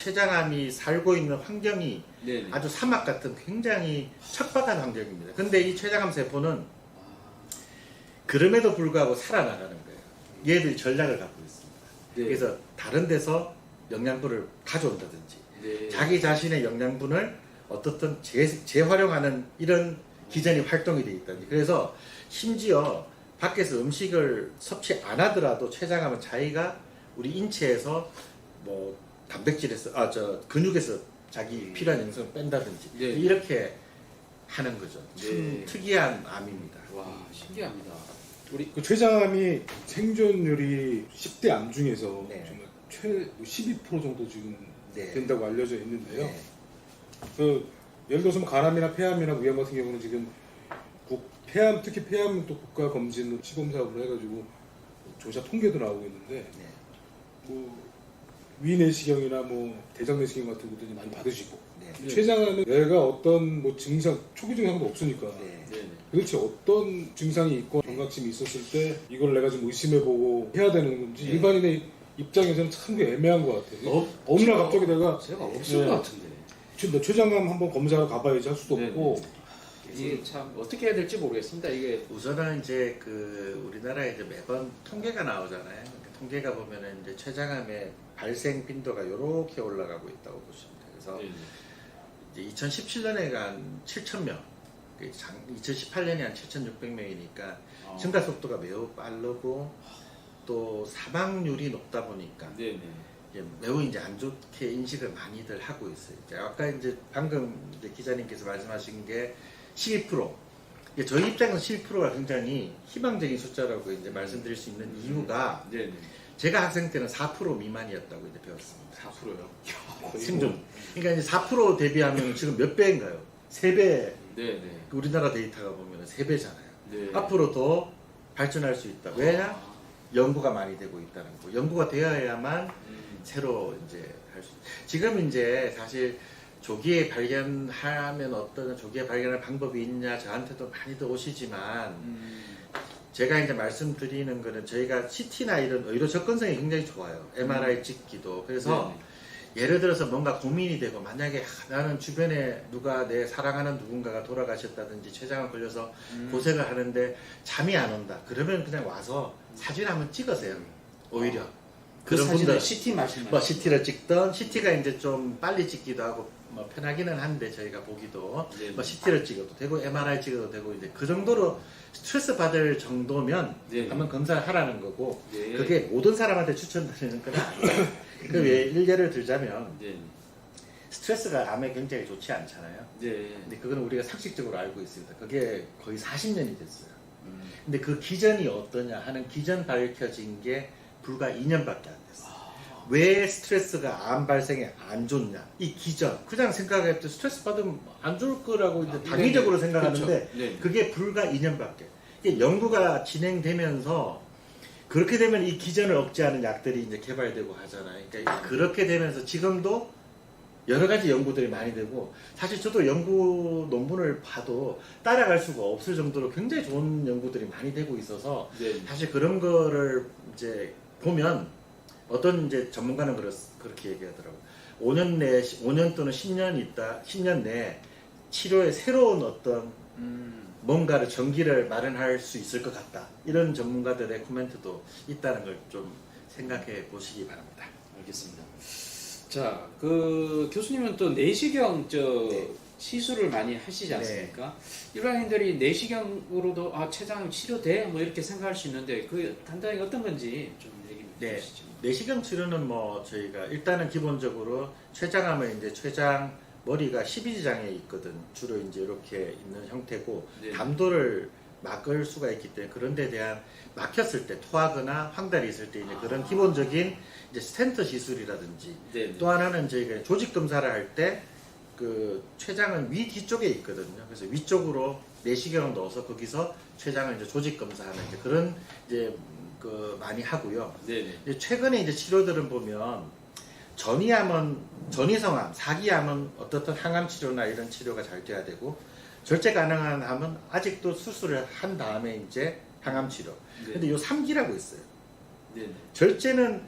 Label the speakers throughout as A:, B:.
A: 췌장암이 살고 있는 환경이
B: 네네.
A: 아주 사막 같은 굉장히 척박한 환경입니다. 근데 이 췌장암 세포는 그럼에도 불구하고 살아나가는 거예요. 얘들이 전략을 갖고 있습니다.
B: 네.
A: 그래서 다른 데서 영양분을 가져온다든지
B: 네.
A: 자기 자신의 영양분을 어떻든 재활용하는 이런 기전이 활동이 되어 있다든지, 그래서 심지어 밖에서 음식을 섭취 안 하더라도 췌장암은 자기가 우리 인체에서 뭐 단백질에서 근육에서 자기 필요한 영양분을 뺀다든지
B: 네.
A: 이렇게 하는 거죠. 참
B: 네.
A: 특이한 암입니다.
B: 와, 신기합니다. 우리
C: 그 췌장암이 생존율이 10대 암 중에서
A: 네.
C: 정말 최 12% 정도 지금
A: 네.
C: 된다고 알려져 있는데요.
A: 네.
C: 그 예를 들어서 뭐 간암이나 폐암이나 위암 같은 경우는 지금 폐암, 특히 폐암 또 국가 검진으로 시범 사업을 해가지고 조사 통계도 나오고 있는데
A: 네.
C: 뭐 위내시경이나 뭐 대장내시경 같은 것들이 많이 받으시고
A: 네.
C: 췌장암은 내가 어떤 뭐 증상 초기 증상도 없으니까
A: 네.
B: 네네.
C: 도대체 어떤 증상이 있고 경각심이 있었을 때 이걸 내가 좀 의심해보고 해야 되는 건지
A: 네.
C: 일반인의 입장에서는 참 애매한 것 같아요. 어느 날 갑자기 내가
B: 제가 없을
C: 네.
B: 것 같은데.
C: 너 췌장암 한번 검사하러 가봐야지 할 수도
B: 네.
C: 없고
B: 이게 참 어떻게 해야 될지 모르겠습니다. 이게
A: 우선은 이제 그 우리나라에 이제 매번 통계가 나오잖아요. 그 통계가 보면은 이제 췌장암의 발생 빈도가 이렇게 올라가고 있다고 보시면 돼요. 그래서 이제 2017년에 한 7,000명, 2018년에 한 7,600명이니까 증가 속도가 매우 빠르고 또 사망률이 높다 보니까
B: 네네.
A: 이제 매우 이제 안 좋게 인식을 많이들 하고 있어요. 이제 아까 이제 방금 이제 기자님께서 말씀하신 게 12%. 저희 입장에서 12%가 굉장히 희망적인 숫자라고 이제 말씀드릴 수 있는 이유가
B: 네네.
A: 제가 학생 때는 4% 미만이었다고 이제 배웠습니다.
B: 4%요?
A: 생존. 그러니까 이제 4% 대비하면 지금 몇 배인가요? 3배.
B: 네네.
A: 우리나라 데이터가 보면 3배잖아요.
B: 네.
A: 앞으로 더 발전할 수 있다. 왜냐? 연구가 많이 되고 있다는 거. 연구가 되어야만 새로 이제 할 수. 지금 이제 사실 조기에 발견하면 어떤 조기에 발견할 방법이 있냐 저한테도 많이들 오시지만 제가 이제 말씀드리는 거는 저희가 CT나 이런 의료 접근성이 굉장히 좋아요. MRI 찍기도. 그래서 예를 들어서 뭔가 고민이 되고 만약에 나는 주변에 누가 내 사랑하는 누군가가 돌아가셨다든지 췌장암 걸려서 고생을 하는데 잠이 안 온다. 그러면 그냥 와서 사진 한번 찍으세요. 오히려.
B: 그
A: 그런
B: 사진을
A: 분들
B: CT 마시는
A: 뭐 CT를 찍던 CT가 이제 좀 빨리 찍기도 하고 뭐 편하기는 한데 저희가 보기도
B: 네.
A: 뭐 CT를 찍어도 되고 MRI 찍어도 되고 이제 그 정도로 스트레스 받을 정도면
B: 네.
A: 한번 검사를 하라는 거고
B: 네.
A: 그게 모든 사람한테 추천드리는 건 아니에요. 그 예를 들자면
B: 네.
A: 스트레스가 암에 굉장히 좋지 않잖아요.
B: 네.
A: 근데 그건 우리가 상식적으로 알고 있습니다. 그게 거의 40년이 됐어요. 근데 그 기전이 어떠냐 하는 기전 밝혀진 게 불과 2년밖에 안 됐어요. 왜 스트레스가 암 발생에 안 좋냐? 이 기전. 그냥 생각할 때 스트레스 받으면 안 좋을 거라고 이제 당위적으로
B: 네네.
A: 생각하는데
B: 그렇죠. 네.
A: 그게 불과 2년밖에. 이게 연구가 진행되면서 그렇게 되면 이 기전을 억제하는 약들이 이제 개발되고 하잖아요. 그러니까 그렇게 되면서 지금도 여러 가지 연구들이 많이 되고 사실 저도 연구 논문을 봐도 따라갈 수가 없을 정도로 굉장히 좋은 연구들이 많이 되고 있어서
B: 네.
A: 사실 그런 거를 이제 보면 어떤 이제 전문가는 그렇게 얘기하더라고요. 5년 또는 10년 내에 치료에 새로운 어떤 뭔가를 전기를 마련할 수 있을 것 같다. 이런 전문가들의 코멘트도 있다는 걸 좀 생각해 보시기 바랍니다.
B: 알겠습니다. 자, 그 교수님은 또 내시경
A: 네.
B: 시술을 많이 하시지 않습니까? 일반인들이 내시경으로도 췌장암 치료돼? 뭐 이렇게 생각할 수 있는데 그 간단히 어떤 건지 좀 얘기
A: 네.
B: 해주시죠.
A: 내시경 치료는 뭐 저희가 일단은 기본적으로 췌장암은 이제 췌장 머리가 12지장에 있거든. 주로 이제 이렇게 있는 형태고
B: 네.
A: 담도를 막을 수가 있기 때문에 그런 데 대한 막혔을 때 토하거나 황달이 있을 때 이제 그런 기본적인 이제 스텐트 시술이라든지
B: 네.
A: 또 하나는 저희가 조직 검사를 할 때 그 췌장은 위 뒤쪽에 있거든요. 그래서 위쪽으로 내시경을 넣어서 거기서 췌장을 이제 조직 검사하는 이제 그런 이제 그 많이 하고요.
B: 네.
A: 이제 최근에 이제 치료들은 보면 전이성암, 사기암은 어떻든 항암 치료나 이런 치료가 잘 돼야 되고 절제 가능한 암은 아직도 수술을 한 다음에 이제 항암 치료.
B: 네.
A: 근데 요 3기라고 있어요.
B: 네.
A: 절제는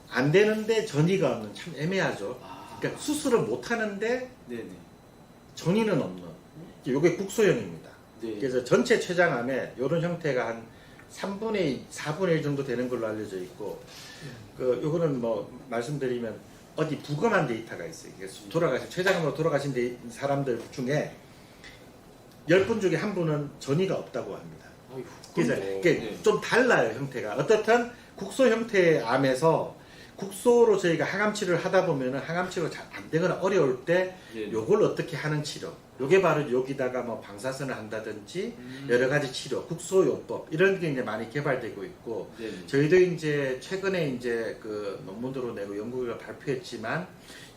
A: 안 되는데 전이가 없는 참 애매하죠.
B: 아.
A: 그러니까 수술을 못 하는데
B: 네네.
A: 전이는 없는. 이게 국소형입니다.
B: 네.
A: 그래서 전체 췌장암에 이런 형태가 한 3분의 2, 4분의 1 정도 되는 걸로 알려져 있고, 요거는 뭐 말씀드리면 어디 부검한 데이터가 있어요. 췌장암으로 돌아가신 사람들 중에 10분 중에 한 분은 전이가 없다고 합니다.
B: 어휴,
A: 그래서 이게
B: 네.
A: 좀 달라요, 형태가. 어떻든 국소 형태의 암에서 국소로 저희가 항암 치료를 하다 보면은 항암 치료가 잘 안 되거나 어려울 때
B: 네.
A: 요걸 어떻게 하는 치료. 요게 바로 여기다가 뭐 방사선을 한다든지 여러 가지 치료, 국소요법 이런 게 이제 많이 개발되고 있고,
B: 네네.
A: 저희도 이제 최근에 이제 그 논문으로 내고 연구가 발표했지만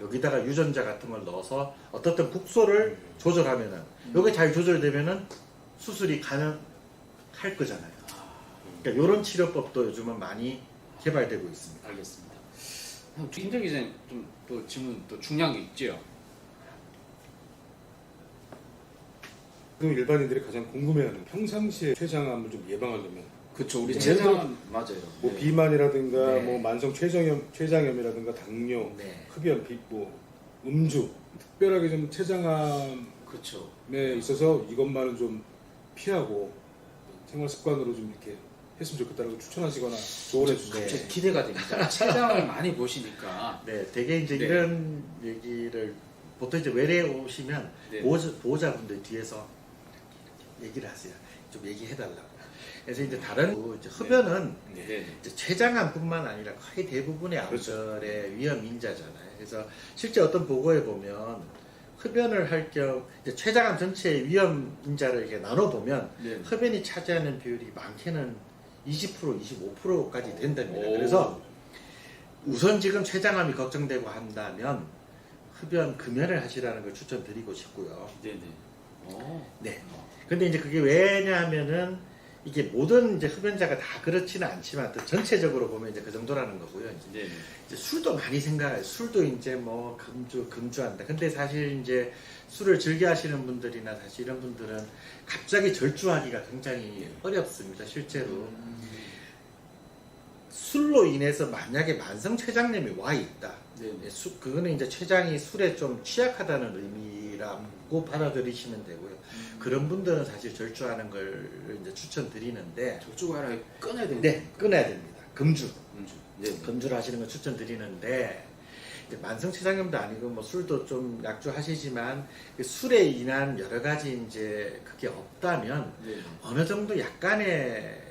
A: 여기다가 유전자 같은 걸 넣어서 어떻든 국소를 조절하면은 요게 잘 조절되면은 수술이 가능할 거잖아요. 그러니까 이런 치료법도 요즘은 많이 개발되고 있습니다.
B: 알겠습니다. 김정 기자님 좀 또 질문 또 중요한 게 있죠.
C: 그럼 일반인들이 가장 궁금해하는 평상시에 췌장암을 좀 예방하려면
B: 그렇죠. 우리
C: 네.
B: 췌장암 맞아요.
C: 뭐
B: 네.
C: 비만이라든가
A: 네.
C: 뭐 만성 췌장염이라든가 당뇨,
A: 네.
C: 흡연, 뭐 음주, 특별하게 좀 췌장암에
B: 그렇죠.
C: 있어서 이것만은 좀 피하고 생활 습관으로 좀 이렇게 했으면 좋겠다라고 추천하시거나 조언해 주시죠.
A: 네.
B: 갑자기 기대가 됩니다. 췌장을 많이 보시니까.
A: 네, 되게 이제
B: 네.
A: 이런 얘기를 보통 이제 외래에 오시면
B: 네.
A: 보호자분들 뒤에서 얘기를 하세요. 좀 얘기해달라고. 그래서 이제 다른 이제 흡연은
B: 네.
A: 이제 췌장암뿐만 아니라 거의 대부분의 암들의 위험 인자잖아요. 그래서 실제 어떤 보고에 보면 흡연을 할 경우 췌장암 전체의 위험 인자를 이렇게 나눠 보면
B: 네.
A: 흡연이 차지하는 비율이 많게는 20%, 25%까지 된답니다.
B: 오.
A: 그래서 우선 지금 췌장암이 걱정되고 한다면 흡연 금연을 하시라는 걸 추천드리고 싶고요.
B: 네네.
A: 네. 근데 이제 그게 왜냐하면은 이게 모든 이제 흡연자가 다 그렇지는 않지만 또 전체적으로 보면 이제 그 정도라는 거고요.
B: 네네.
A: 이제 술도 많이 생각해요. 술도 이제 뭐 금주한다. 근데 사실 이제 술을 즐겨 하시는 분들이나 사실 이런 분들은 갑자기 절주하기가 굉장히 어렵습니다. 실제로. 술로 인해서 만약에 만성 췌장염이 와 있다.
B: 네네.
A: 그거는 이제 췌장이 술에 좀 취약하다는 의미라고 받아들이시면 되고요. 그런 분들은 사실 절주하는 걸 이제 추천드리는데,
B: 저쪽 하나 끊어야 되는
A: 네, 끊어야 됩니다. 금주.
B: 네.
A: 금주를 하시는 걸 추천드리는데, 이제 만성 췌장염도 아니고 뭐 술도 좀 약주하시지만 그 술에 인한 여러 가지 이제 그게 없다면
B: 네.
A: 어느 정도 약간의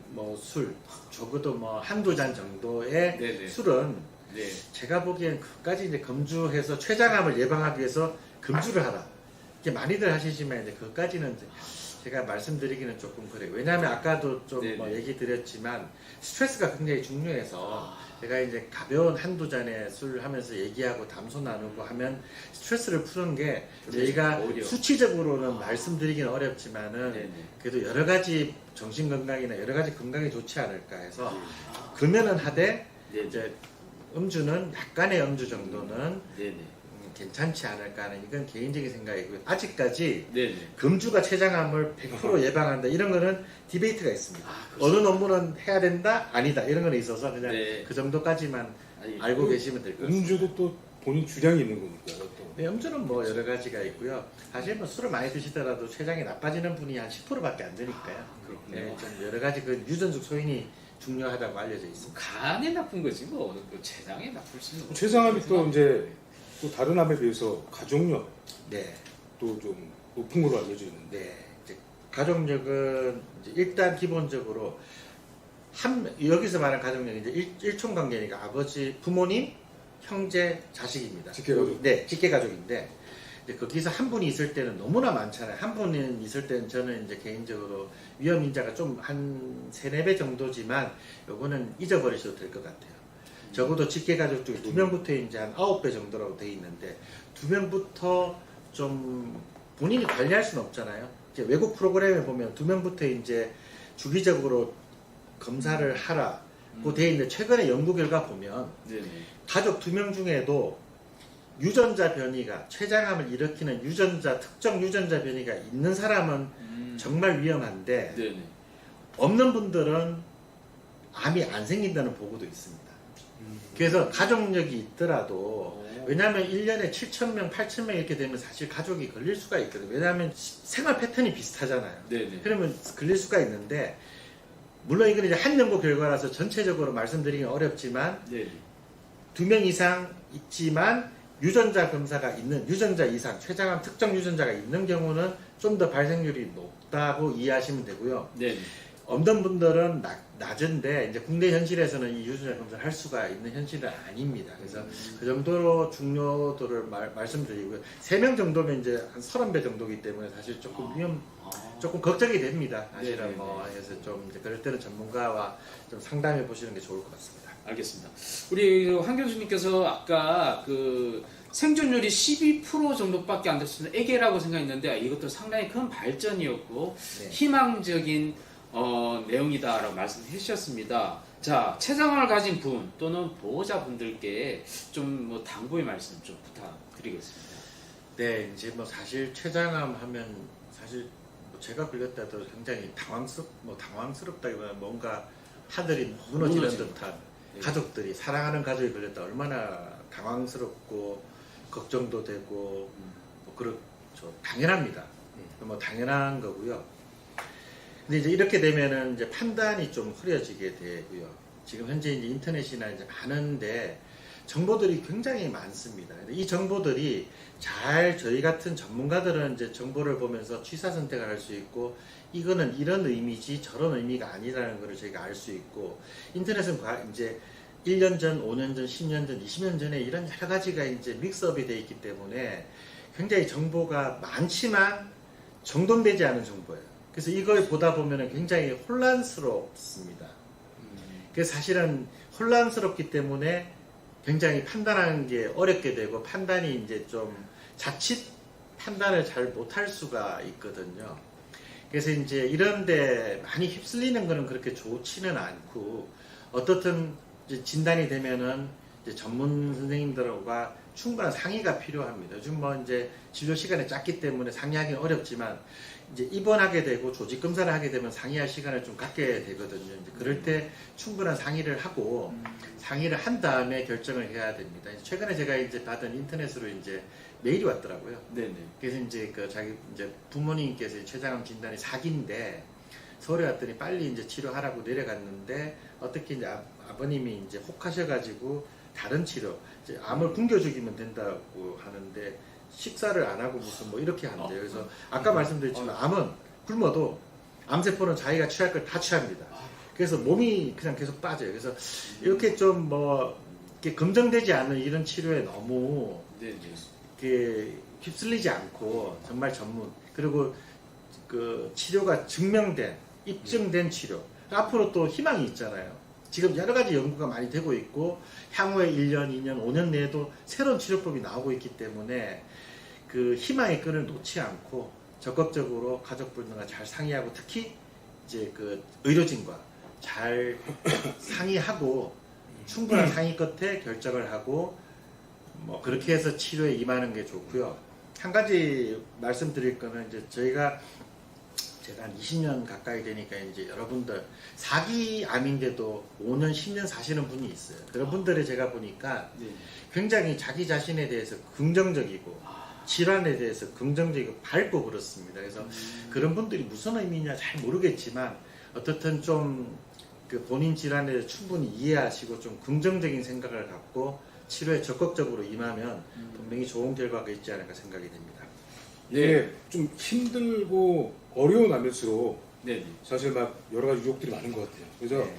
A: 뭐 술, 적어도 뭐 한두 잔 정도의
B: 네네.
A: 술은
B: 네.
A: 제가 보기엔 그까지 이제 금주해서 췌장암을 예방하기 위해서 금주를 하라. 이렇게 많이들 하시지만 이제 그까지는 제가 말씀드리기는 조금 그래요. 왜냐하면 아까도 좀 뭐
B: 네네.
A: 얘기 드렸지만 스트레스가 굉장히 중요해서 제가 이제 가벼운 한두 잔의 술 하면서 얘기하고 담소 나누고 하면 스트레스를 푸는 게 저희가
B: 오히려.
A: 수치적으로는 말씀드리기는 어렵지만은
B: 네네.
A: 그래도 여러 가지 정신 건강이나 여러 가지 건강에 좋지 않을까 해서
B: 아.
A: 금연은 하되
B: 네네.
A: 이제 음주는 약간의 음주 정도는
B: 네네.
A: 괜찮지 않을까 하는 이건 개인적인 생각이고요. 아직까지
B: 네네.
A: 금주가 췌장암을 100% 예방한다 이런 거는 디베이트가 있습니다. 어느 논문은 해야 된다 아니다 이런 거는 있어서 그냥
B: 네.
A: 그 정도까지만
B: 아니,
A: 알고 계시면 될 것 같습니다.
C: 음주도 또 본인 주량이 있는 거니까. 또.
A: 네, 음주는 뭐 여러 가지가 있고요. 사실 뭐 술을 많이 드시더라도 췌장이 나빠지는 분이 한 10%밖에 안 되니까요.
B: 그렇군요.
A: 네, 좀 여러 가지 그 유전적 소인이 중요하다고 알려져 있습니다.
B: 간에 나쁜 거지 뭐 췌장에 나쁠 수는 없고.
C: 췌장암이 또 이제 또 다른 암에 비해서 가족력
A: 네.
C: 또 좀 높은 걸로 알려져 있는데
A: 네, 이제 가족력은 이제 일단 기본적으로 여기서 말하는 가족력은 이제 일총관계니까 아버지, 부모님, 형제, 자식입니다.
C: 직계가족.
A: 네, 직계가족인데 이제 거기서 한 분이 있을 때는 너무나 많잖아요. 한 분이 있을 때는 저는 이제 개인적으로 위험 인자가 좀 한 3-4배 정도지만 요거는 잊어버리셔도 될 것 같아요. 적어도 직계가족 중에 2명부터 이제 한 9배 정도라고 돼 있는데 2명부터 좀 본인이 관리할 수는 없잖아요. 이제 외국 프로그램에 보면 2명부터 이제 주기적으로 검사를 하라고 돼 있는데 최근에 연구 결과 보면
B: 네네.
A: 가족 2명 중에도 유전자 변이가 췌장암을 일으키는 특정 유전자 변이가 있는 사람은 정말 위험한데
B: 네네.
A: 없는 분들은 암이 안 생긴다는 보고도 있습니다. 그래서 가족력이 있더라도
B: 오.
A: 왜냐하면 1년에 7,000명, 8,000명 이렇게 되면 사실 가족이 걸릴 수가 있거든요. 왜냐하면 생활 패턴이 비슷하잖아요.
B: 네네.
A: 그러면 걸릴 수가 있는데 물론 이건 이제 한 연구 결과라서 전체적으로 말씀드리긴 어렵지만
B: 네네.
A: 2명 이상 있지만 유전자 검사가 있는 유전자 이상 췌장암 특정 유전자가 있는 경우는 좀 더 발생률이 높다고 이해하시면 되고요.
B: 네네.
A: 없는 분들은 낮은데 이제 국내 현실에서는 이 유전자 검사를 할 수가 있는 현실은 아닙니다. 그래서 그 정도로 중요도를 말씀드리고요. 3명 정도면 이제 한 30배 정도이기 때문에 사실 조금 조금 걱정이 됩니다. 사실은
B: 네네네.
A: 뭐 그래서 좀 이제 그럴 때는 전문가와 좀 상담해 보시는 게 좋을 것 같습니다.
B: 알겠습니다. 우리 황 교수님께서 아까 그 생존율이 12% 정도밖에 안 됐으면 애계라고 생각했는데 이것도 상당히 큰 발전이었고
A: 네.
B: 희망적인 내용이다라고 말씀해 주셨습니다. 자, 췌장암을 가진 분 또는 보호자분들께 좀 뭐 당부의 말씀 좀 부탁드리겠습니다.
A: 네, 이제 뭐 사실 췌장암 하면 사실 뭐 제가 걸렸다도 굉장히 당황스럽다기보다 뭔가 하늘이 무너지는 듯한
B: 네.
A: 가족들이 사랑하는 가족이 걸렸다 얼마나 당황스럽고 걱정도 되고 뭐 그렇죠. 당연합니다. 뭐 당연한 거고요. 근데 이제 이렇게 되면은 이제 판단이 좀 흐려지게 되고요. 지금 현재 이제 인터넷이나 이제 많은데 정보들이 굉장히 많습니다. 이 정보들이 잘 저희 같은 전문가들은 이제 정보를 보면서 취사 선택을 할 수 있고 이거는 이런 의미지 저런 의미가 아니라는 것을 저희가 알 수 있고 인터넷은 이제 1년 전, 5년 전, 10년 전, 20년 전에 이런 여러 가지가 이제 믹스업이 되어 있기 때문에 굉장히 정보가 많지만 정돈되지 않은 정보예요. 그래서 이걸 보다 보면 굉장히 혼란스럽습니다. 그래서 사실은 혼란스럽기 때문에 굉장히 판단하는 게 어렵게 되고 판단이 이제 좀 자칫 판단을 잘 못할 수가 있거든요. 그래서 이제 이런데 많이 휩쓸리는 거는 그렇게 좋지는 않고 어떻든 이제 진단이 되면은 이제 전문 선생님들과 충분한 상의가 필요합니다. 요즘 뭐 이제 진료 시간이 짧기 때문에 상의하기는 어렵지만 이제 입원하게 되고 조직 검사를 하게 되면 상의할 시간을 좀 갖게 되거든요. 이제 그럴 때 충분한 상의를 하고 상의를 한 다음에 결정을 해야 됩니다. 최근에 제가 이제 받은 인터넷으로 이제 메일이 왔더라고요.
B: 네네.
A: 그래서 이제 그 자기 이제 부모님께서 췌장암 진단이 4기인데 서울에 왔더니 빨리 이제 치료하라고 내려갔는데 어떻게 이제 아버님이 이제 혹하셔가지고 다른 치료, 이제 암을 굶겨 죽이면 된다고 하는데 식사를 안 하고 무슨 뭐 이렇게 한대요. 그래서 아까 말씀드렸지만 암은 굶어도 암세포는 자기가 취할 걸 다 취합니다. 그래서 몸이 그냥 계속 빠져요. 그래서 이렇게 좀 뭐 이렇게 검증되지 않은 이런 치료에 너무
B: 네네.
A: 이렇게 휩쓸리지 않고 정말 전문 그리고 그 치료가 증명된 입증된 치료 앞으로 또 희망이 있잖아요. 지금 여러 가지 연구가 많이 되고 있고 향후에 1년, 2년, 5년 내에도 새로운 치료법이 나오고 있기 때문에 그 희망의 끈을 놓지 않고 적극적으로 가족분들과 잘 상의하고 특히 이제 그 의료진과 잘 상의하고 충분한 상의 끝에 결정을 하고 뭐 그렇게 해서 치료에 임하는 게 좋고요. 한 가지 말씀드릴 거는 이제 제가 한 20년 가까이 되니까 이제 여러분들 4기 암인데도 5년, 10년 사시는 분이 있어요. 그런 분들을 제가 보니까
B: 네.
A: 굉장히 자기 자신에 대해서 긍정적이고 질환에 대해서 긍정적이고 밝고 그렇습니다. 그래서 그런 분들이 무슨 의미냐 잘 모르겠지만 어떻든 좀 그 본인 질환에 대해서 충분히 이해하시고 좀 긍정적인 생각을 갖고 치료에 적극적으로 임하면 분명히 좋은 결과가 있지 않을까 생각이 됩니다.
C: 이게 좀 힘들고 어려운 암일수록
B: 네네.
C: 사실 막 여러 가지 유혹들이 많은 것 같아요. 그래서
A: 네.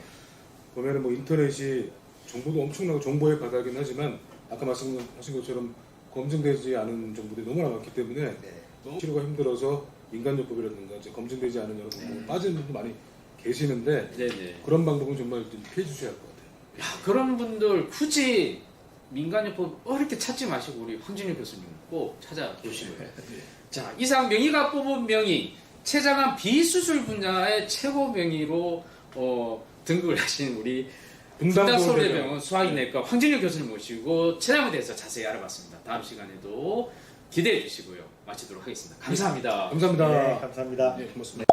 C: 보면은 뭐 인터넷이 정보도 엄청나고 정보의 바다긴 하지만 아까 말씀하신 것처럼 검증되지 않은 정보들이 너무나 많기 때문에
A: 네.
C: 너무 치료가 힘들어서 인간요법이라든가 이제 검증되지 않은 여러 방법에 빠지는 분도 많이 계시는데
B: 네네.
C: 그런 방법은 정말 좀 피해 주셔야 할 것 같아요.
B: 야, 그런 분들 굳이 민간요법 이렇게 찾지 마시고 우리 황진유 교수님 꼭 찾아보시고요. 자, 이상 명의가 뽑은 명의 췌장암 비수술 분야의 최고 명의로 등극을 하신 우리 분당서울대병원 수학인내과 황진유 교수님 모시고 췌장암에 대해서 자세히 알아봤습니다. 다음 시간에도 기대해 주시고요. 마치도록 하겠습니다. 감사합니다.
C: 감사합니다.
A: 네, 감사합니다.
C: 네, 고맙습니다.